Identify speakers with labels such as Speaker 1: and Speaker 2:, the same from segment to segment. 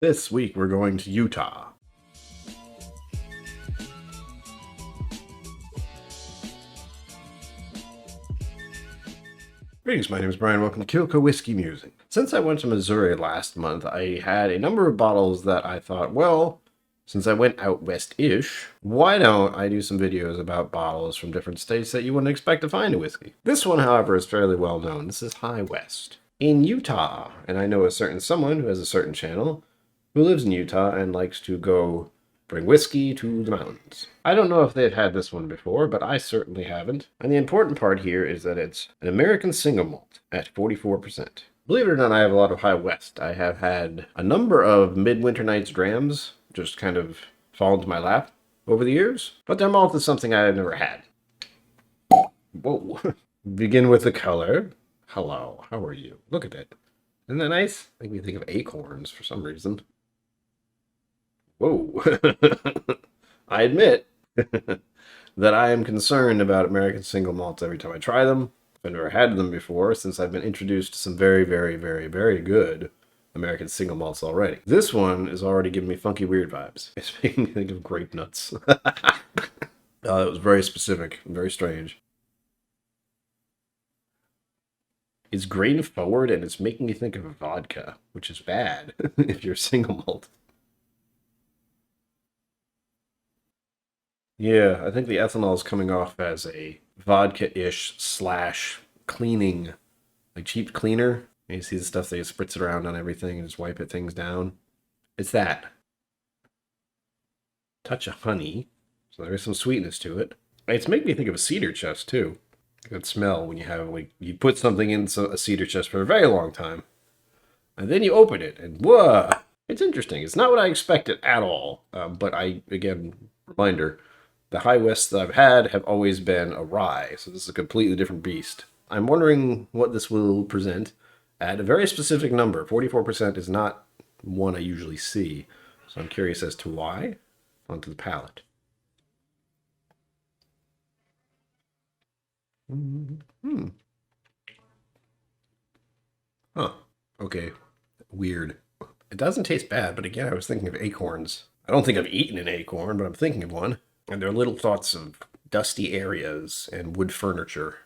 Speaker 1: This week we're going to Utah. Greetings, my name is Brian. Welcome to KillCo Whiskey Musing. Since I went to Missouri last month, I had a number of bottles that I thought, well, since I went out west-ish, why don't I do some videos about bottles from different states that you wouldn't expect to find a whiskey? This one, however, is fairly well known. This is High West. In Utah, and I know a certain someone who has a certain channel who lives in Utah and likes to go bring whiskey to the mountains. I don't know if they've had this one before, but I certainly haven't. And the important part here is that it's an American single malt at 44%. Believe it or not, I have a lot of High West. I have had a number of Midwinter Nights drams just kind of fall into my lap over the years, but their malt is something I have never had. Whoa. Begin with the color. Hello, how are you? Look at it. Isn't that nice? Make me think of acorns for some reason. Whoa. I admit that I am concerned about American single malts every time I try them. I've never had them before since I've been introduced to some very, very, very, very good American single malts already. This one is already giving me funky, weird vibes. It's making me think of grape nuts. It was very specific and very strange. It's grain forward and it's making me think of vodka, which is bad if you're single malt. Yeah, I think the ethanol is coming off as a vodka-ish slash cleaning, like cheap cleaner. You see the stuff they spritz it around on everything and just wipe things down. It's that. Touch of honey, so there is some sweetness to it. It's making me think of a cedar chest too. That smell when you have like you put something in a cedar chest for a very long time, and then you open it and whoa, it's interesting. It's not what I expected at all. But again, reminder. The High West that I've had have always been a rye, so this is a completely different beast. I'm wondering what this will present at a very specific number. 44% is not one I usually see, so I'm curious as to why. Onto the palate. Huh. Okay. Weird. It doesn't taste bad, but again, I was thinking of acorns. I don't think I've eaten an acorn, but I'm thinking of one. And there are little thoughts of dusty areas and wood furniture.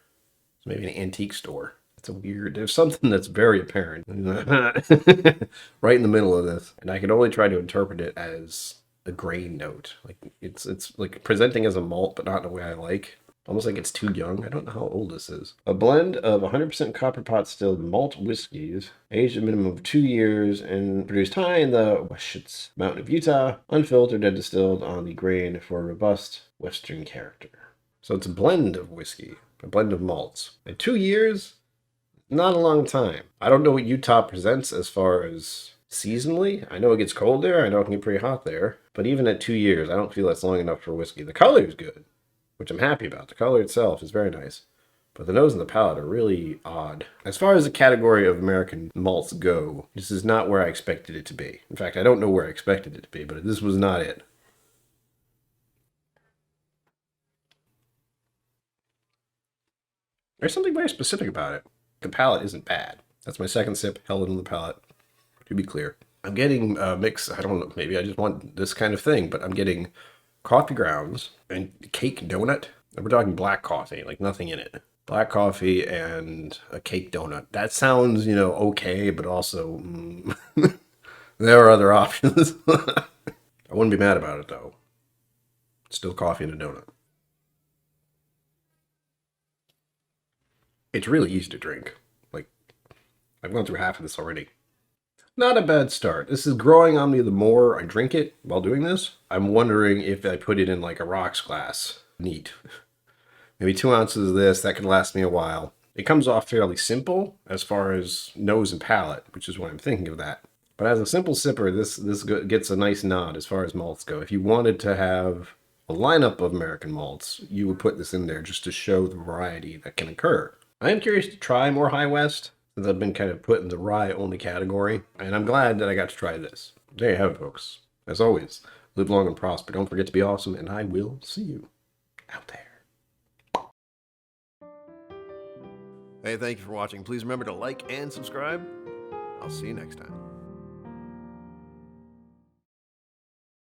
Speaker 1: So maybe an antique store. It's a weird, there's something that's very apparent right in the middle of this. And I can only try to interpret it as a grain note. Like it's like presenting as a malt, but not in a way I like. Almost like it's too young. I don't know how old this is. A blend of 100% copper pot distilled malt whiskeys, aged a minimum of 2 years and produced high in the Wasatch Mountain of Utah, unfiltered and distilled on the grain for a robust Western character. So it's a blend of whiskey, a blend of malts. And 2 years, not a long time. I don't know what Utah presents as far as seasonally. I know it gets cold there. I know it can get pretty hot there. But even at 2 years, I don't feel that's long enough for whiskey. The color is good, which I'm happy about. The color itself is very nice. But the nose and the palate are really odd. As far as the category of American malts go, this is not where I expected it to be. In fact, I don't know where I expected it to be, but this was not it. There's something very specific about it. The palate isn't bad. That's my second sip, held it on the palate, to be clear. I'm getting a mix, I don't know, maybe I just want this kind of thing, but I'm getting coffee grounds and cake donut. And we're talking black coffee, like nothing in it. Black coffee and a cake donut. That sounds, okay, but also there are other options. I wouldn't be mad about it though. It's still coffee and a donut. It's really easy to drink. Like I've gone through half of this already. Not a bad start. This is growing on me the more I drink it while doing this. I'm wondering if I put it in like a rocks glass. Neat. Maybe 2 ounces of this, that could last me a while. It comes off fairly simple as far as nose and palate, which is why I'm thinking of that. But as a simple sipper, this gets a nice nod as far as malts go. If you wanted to have a lineup of American malts, you would put this in there just to show the variety that can occur. I am curious to try more High West, since I've been kind of put in the rye-only category, and I'm glad that I got to try this. There you have it, folks. As always, live long and prosper. Don't forget to be awesome, and I will see you out there. Hey, thank you for watching. Please remember to like and subscribe. I'll see you next time.